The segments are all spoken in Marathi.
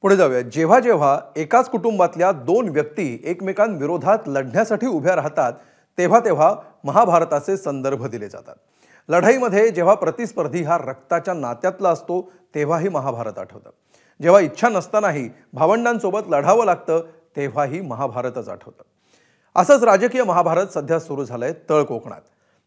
पुढे जाऊया। जेव्हा जेव्हा एकाच कुटुंबातल्या दोन व्यक्ती एकमेकांविरोधात लढण्यासाठी उभ्या राहतात तेव्हा तेव्हा महाभारताचे संदर्भ दिले जातात। लढाईमध्ये जेव्हा प्रतिस्पर्धी हा रक्ताच्या नात्यातला असतो तेव्हाही महाभारत आठवतं। जेव्हा इच्छा नसतानाही भावंडांसोबत लढावं लागतं तेव्हाही महाभारतच आठवतं। असंच राजकीय महाभारत सध्या सुरू झालंय तळ कोकणात।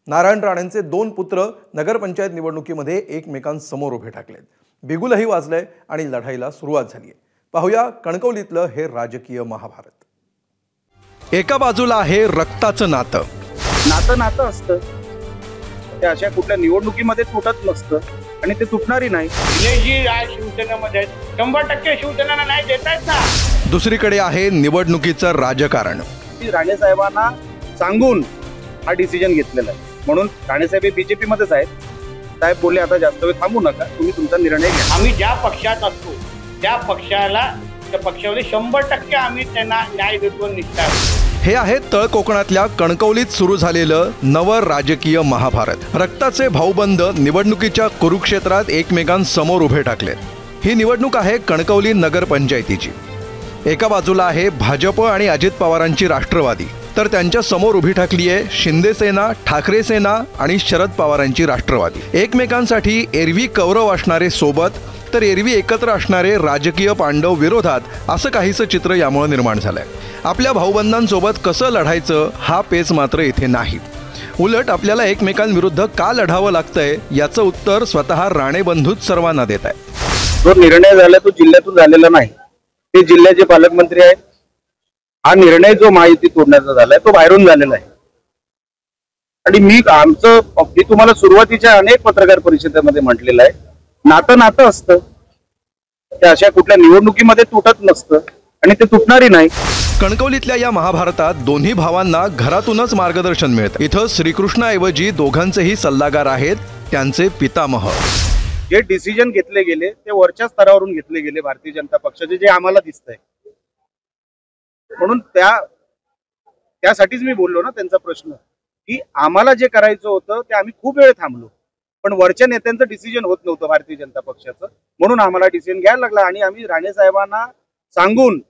नारायण राणेंचे दोन पुत्र नगरपंचायत निवडणुकीमध्ये एकमेकांसमोर उभे ठाकलेत। बिगुलही वाजलंय आणि लढाईला सुरुवात झाली आहे। पाहूया कणकवलीतलं हे राजकीय महाभारत। एका बाजूला आहे रक्ताचं नातं। नातं असतं ते अशा कुठल्या निवडणुकीमध्ये तुटत नसतं आणि ते तुटणारही नाही। जी आज शिवसेनेमध्ये 100% शिवसेनेला नाही देतायत ना। दुसरीकडे आहे निवडणुकीचं राजकारण। राणे साहेबांना सांगून हा डिसिजन घेतलेला आहे, म्हणून राणे साहेब बीजेपी मध्येच आहेत। साहेब बोलले आता जास्त वेळ थांबू नका, तुम्ही तुमचा निर्णय घ्या। आम्ही ज्या पक्षात असतो त्या पक्षामध्ये 100% आम्ही त्यांना न्याय देतो, निष्ठा। हे आहे तळ कोकणातल्या कणकवलीत सुरू झालेलं नवं राजकीय महाभारत। रक्ताचे भाऊबंद निवडणुकीच्या कुरुक्षेत्रात एकमेकांसमोर उभे ठाकलेत। ही निवडणूक आहे कणकवली नगरपंचायतीची। एका बाजूला आहे भाजप आणि अजित पवारांची राष्ट्रवादी, तर त्यांच्या समोर उभी ठाकली आहे शिंदे सेना, ठाकरे सेना आणि शरद पवारांची राष्ट्रवादी। एकमेकांसाठी एरवी कौरव असणारे सोबत तर एरवी एकत्र असणारे राजकीय पांडव विरोधात, असं काहीसं चित्र यामुळे निर्माण झालंय। आपल्या भाऊबंधांसोबत कसं लढायचं हा पेच मात्र इथे नाही। उलट आपल्याला एकमेकांविरुद्ध का लढावं लागतंय याचं उत्तर स्वतः राणे बंधूच सर्वांना देत आहे। जो निर्णय झाला तो जिल्ह्यातून झालेला नाही, ते जिल्ह्याचे पालकमंत्री आहेत। हा निर्णय जो माहिती तोडण्याचा झालाय तो बाहेरून झालेला आहे। आणि मी तुम्हाला सुरुवातीच्या अनेक पत्रकार परिषदेमध्ये म्हटलेलं आहे, नातं असतं ते अशा कुठल्या निवडणुकीमध्ये तुटत नसतं आणि ते तुटणारही नाही। कणकवलीतल्या या महाभारतात दोन्ही भावांना घरातूनच मार्गदर्शन मिळतं। इथं श्रीकृष्णाऐवजी दोघांचेही सल्लागार आहेत, त्यांचे पितामह। जे डिसिजन घेतले गेले ते वरच्या स्तरावरून घेतले गेले भारतीय जनता पक्षाचे, जे आम्हाला दिसतंय। म्हणून त्यासाठीच मी बोललो ना, त्यांचा प्रश्न की आम्हाला जे करायचं होतं ते आम्ही खूप वेळ थांबलो, पण वरच्या नेत्यांचं डिसिजन होत नव्हतं भारतीय जनता पक्षाचं, म्हणून आम्हाला डिसिजन घ्यायला लागला आणि आम्ही राणे साहेबांना सांगून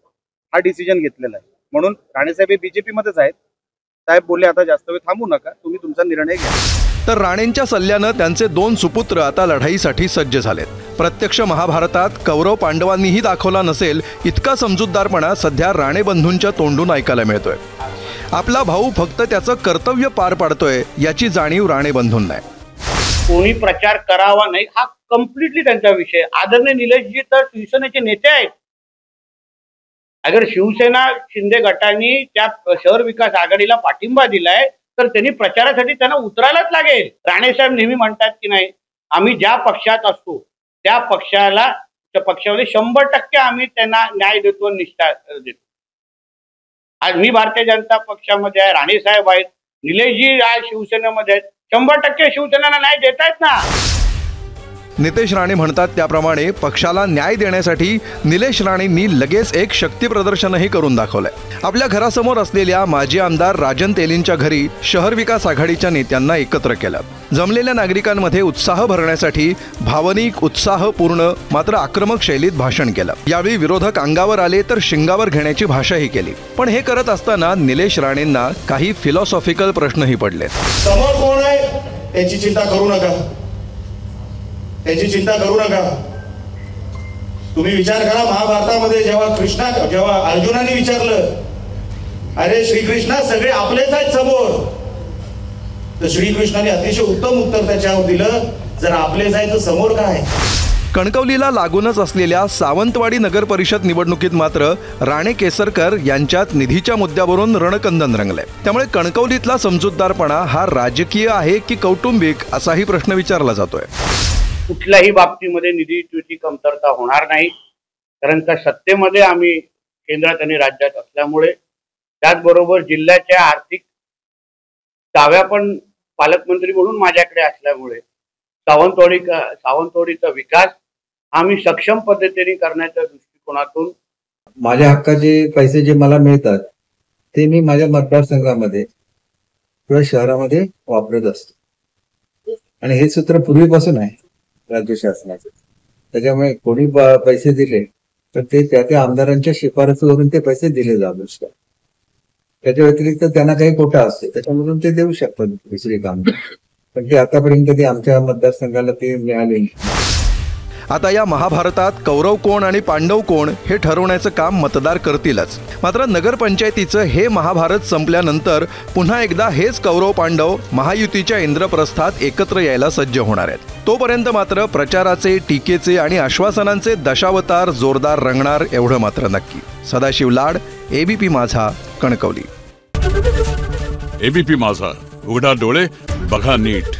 हा डिसिजन घेतलेला आहे। म्हणून राणे साहेब बीजेपी मध्येच आहेत। साहेब बोलले आता जास्त वेळ थांबू नका, तुम्ही तुमचा निर्णय घ्या। तर राणेंच्या सल्ल्यानं त्यांचे दोन सुपुत्र आता लढाईसाठी सज्ज झालेत। प्रत्यक्ष महाभारतात कौरव पांडवांनीही दाखवला नसेल इतका समजूतदारपणा सध्या राणे बंधूंच्या तोंडून ऐकायला मिळतोय। आपला भाऊ फक्त त्याचं कर्तव्य पार पाडतोय याची जाणीव राणे बंधूंना आहे। कोणी प्रचार करावा नाही हा कम्प्लिटली त्यांचा विषय। आदरणीय निलेशजी तर शिवसेनेचे नेते आहेत। अगर शिवसेना शिंदे गटाने त्या शहर विकास आघाडीला पाठिंबा दिलाय तर त्यांनी प्रचारासाठी त्यांना उतरायलाच लागेल। राणे साहेब नेहमी म्हणतात की नाही, आम्ही ज्या पक्षात असतो त्या पक्षामध्ये 100% आम्ही त्यांना न्याय देतो, निष्ठा देतो। आज मी भारतीय जनता पक्षामध्ये आहे, राणे साहेब आहेत, निलेशजी आज शिवसेनेमध्ये आहेत, 100% शिवसेनेला न्याय देतायत ना। नितेश राणे म्हणतात त्याप्रमाणे पक्षाला न्याय देण्यासाठी निलेश राणेंनी लगेच एक शक्ती प्रदर्शनही करून दाखवलंय। आपल्या घरासमोर असलेल्या माजी आमदार राजन तेलींच्या घरी शहर विकास आघाडीच्या नेत्यांना एकत्र केलं। जमलेल्या नागरिकांमध्ये उत्साह भरण्यासाठी भावनिक, उत्साहपूर्ण मात्र आक्रमक शैलीत भाषण केलं। यावेळी विरोधक अंगावर आले तर शिंगावर घेण्याची भाषाही केली। पण हे करत असताना निलेश राणेंना काही फिलॉसॉफिकल प्रश्नही पडले। समोर कोण आहे त्याची चिंता करू नका, त्याची चिंता करू नका। तुम्ही विचार करा, महाभारतामध्ये जेव्हा अर्जुनाने विचारलं, अरे श्रीकृष्णा सगळे आपलेच आहेत समोर, तर श्रीकृष्णाने अतिशय उत्तम उत्तर त्याच्यावर दिलं, जर आपलेच आहे तर समोर काय। कणकवलीला लागूनच असलेल्या सावंतवाडी नगर परिषद निवडणुकीत मात्र राणे केसरकर यांच्यात निधीच्या मुद्द्यावरून रणकंदन रंगले। त्यामुळे कणकवलीतला समजूतदारपणा हा राजकीय आहे की कौटुंबिक असाही प्रश्न विचारला जातोय। कुठल्याही बाबतीमध्ये निधीची कमतरता होणार नाही, कारण का सत्तेमध्ये आम्ही केंद्रात आणि राज्यात असल्यामुळे, त्याचबरोबर जिल्ह्याच्या आर्थिक दाव्या पण पालकमंत्री म्हणून माझ्याकडे असल्यामुळे सावंतवाडीचा विकास आम्ही सक्षम पद्धतीने करण्याच्या दृष्टिकोनातून माझ्या हक्काचे पैसे जे मला मिळतात ते मी माझ्या मतदारसंघामध्ये किंवा शहरामध्ये वापरत असतो, आणि हे सूत्र पूर्वीपासून आहे राज्य शासनाचं। त्याच्यामुळे कोणी पैसे दिले तर ते त्या त्या आमदारांच्या शिफारसीवरून ते पैसे दिले जाऊ शकतात. त्याच्या व्यतिरिक्त त्यांना काही कोटा असते त्याच्यामधून ते देऊ शकतात दुसरी काम, पण ते आतापर्यंत ते आमच्या मतदारसंघाला ते मिळाले नाही. आता या महाभारतात कौरव कोण आणि पांडव कोण हे ठरवण्याचं काम मतदार करतीलच. मात्र नगरपंचायतीचं हे महाभारत संपल्यानंतर पुन्हा एकदा हेच कौरव पांडव महायुतीच्या इंद्रप्रस्थात एकत्र यायला सज्ज होणार आहेत. तोपर्यंत मात्र प्रचाराचे, टीकेचे आणि आश्वासनांचे दशावतार जोरदार रंगणार एवढं मात्र नक्की. सदाशिव लाड, एबीपी माझा, कणकवली. एबीपी माझा, उघडा डोळे बघा नीट.